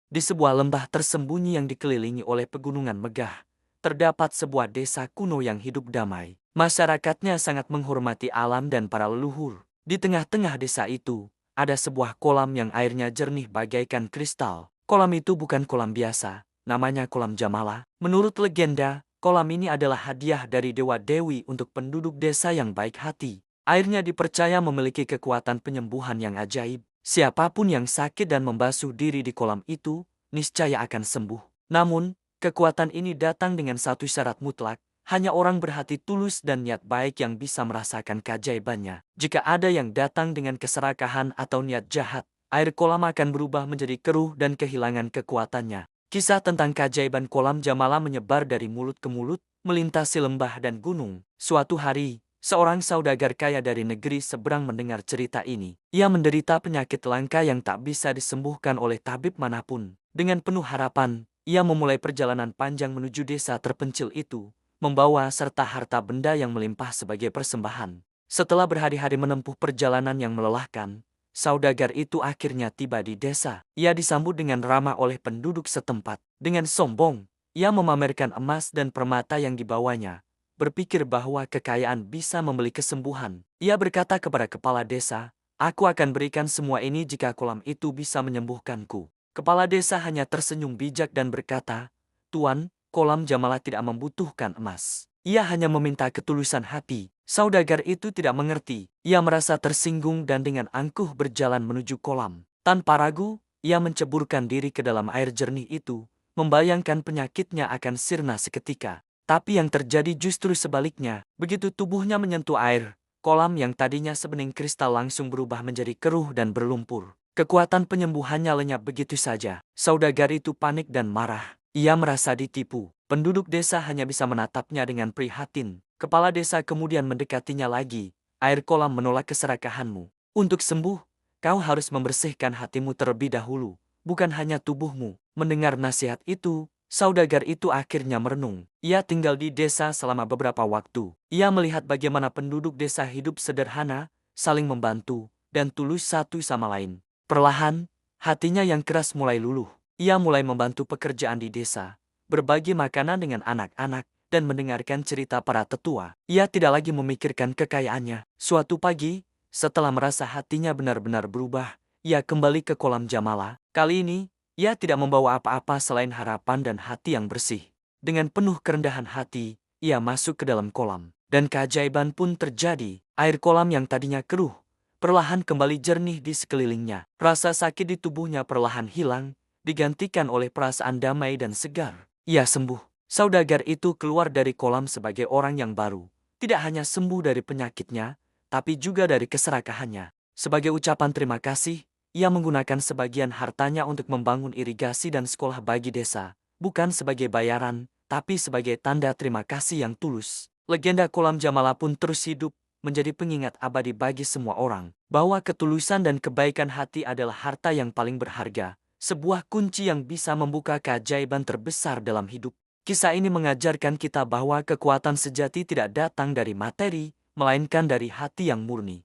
Di sebuah lembah tersembunyi yang dikelilingi oleh pegunungan megah, terdapat sebuah desa kuno yang hidup damai. Masyarakatnya sangat menghormati alam dan para leluhur. Di tengah-tengah desa itu, ada sebuah kolam yang airnya jernih bagaikan kristal. Kolam itu bukan kolam biasa, namanya kolam Jamala. Menurut legenda, kolam ini adalah hadiah dari Dewa Dewi untuk penduduk desa yang baik hati. Airnya dipercaya memiliki kekuatan penyembuhan yang ajaib. Siapapun yang sakit dan membasuh diri di kolam itu, niscaya akan sembuh. Namun, kekuatan ini datang dengan satu syarat mutlak. Hanya orang berhati tulus dan niat baik yang bisa merasakan keajaibannya. Jika ada yang datang dengan keserakahan atau niat jahat, air kolam akan berubah menjadi keruh dan kehilangan kekuatannya. Kisah tentang keajaiban kolam Jamala menyebar dari mulut ke mulut, melintasi lembah dan gunung. Suatu hari, seorang saudagar kaya dari negeri seberang mendengar cerita ini. Ia menderita penyakit langka yang tak bisa disembuhkan oleh tabib manapun. Dengan penuh harapan, ia memulai perjalanan panjang menuju desa terpencil itu, membawa serta harta benda yang melimpah sebagai persembahan. Setelah berhari-hari menempuh perjalanan yang melelahkan, saudagar itu akhirnya tiba di desa. Ia disambut dengan ramah oleh penduduk setempat. Dengan sombong, ia memamerkan emas dan permata yang dibawanya, berpikir bahwa kekayaan bisa membeli kesembuhan. Ia berkata kepada kepala desa, "Aku akan berikan semua ini jika kolam itu bisa menyembuhkanku." Kepala desa hanya tersenyum bijak dan berkata, "Tuan, kolam Jamala tidak membutuhkan emas. Ia hanya meminta ketulusan hati." Saudagar itu tidak mengerti. Ia merasa tersinggung dan dengan angkuh berjalan menuju kolam. Tanpa ragu, ia menceburkan diri ke dalam air jernih itu, membayangkan penyakitnya akan sirna seketika. Tapi yang terjadi justru sebaliknya. Begitu tubuhnya menyentuh air, kolam yang tadinya sebening kristal langsung berubah menjadi keruh dan berlumpur. Kekuatan penyembuhannya lenyap begitu saja. Saudagar itu panik dan marah. Ia merasa ditipu. Penduduk desa hanya bisa menatapnya dengan prihatin. Kepala desa kemudian mendekatinya lagi. "Air kolam menolak keserakahanmu. Untuk sembuh, kau harus membersihkan hatimu terlebih dahulu, bukan hanya tubuhmu." Mendengar nasihat itu, saudagar itu akhirnya merenung. Ia tinggal di desa selama beberapa waktu. Ia melihat bagaimana penduduk desa hidup sederhana, saling membantu, dan tulus satu sama lain. Perlahan, hatinya yang keras mulai luluh. Ia mulai membantu pekerjaan di desa, berbagi makanan dengan anak-anak, dan mendengarkan cerita para tetua. Ia tidak lagi memikirkan kekayaannya. Suatu pagi, setelah merasa hatinya benar-benar berubah, ia kembali ke kolam Jamala. Kali ini, ia tidak membawa apa-apa selain harapan dan hati yang bersih. Dengan penuh kerendahan hati, ia masuk ke dalam kolam. Dan keajaiban pun terjadi. Air kolam yang tadinya keruh, perlahan kembali jernih di sekelilingnya. Rasa sakit di tubuhnya perlahan hilang, digantikan oleh perasaan damai dan segar. Ia sembuh. Saudagar itu keluar dari kolam sebagai orang yang baru. Tidak hanya sembuh dari penyakitnya, tapi juga dari keserakahannya. Sebagai ucapan terima kasih, ia menggunakan sebagian hartanya untuk membangun irigasi dan sekolah bagi desa, bukan sebagai bayaran, tapi sebagai tanda terima kasih yang tulus. Legenda kolam Jamala pun terus hidup, menjadi pengingat abadi bagi semua orang, bahwa ketulusan dan kebaikan hati adalah harta yang paling berharga, sebuah kunci yang bisa membuka keajaiban terbesar dalam hidup. Kisah ini mengajarkan kita bahwa kekuatan sejati tidak datang dari materi, melainkan dari hati yang murni.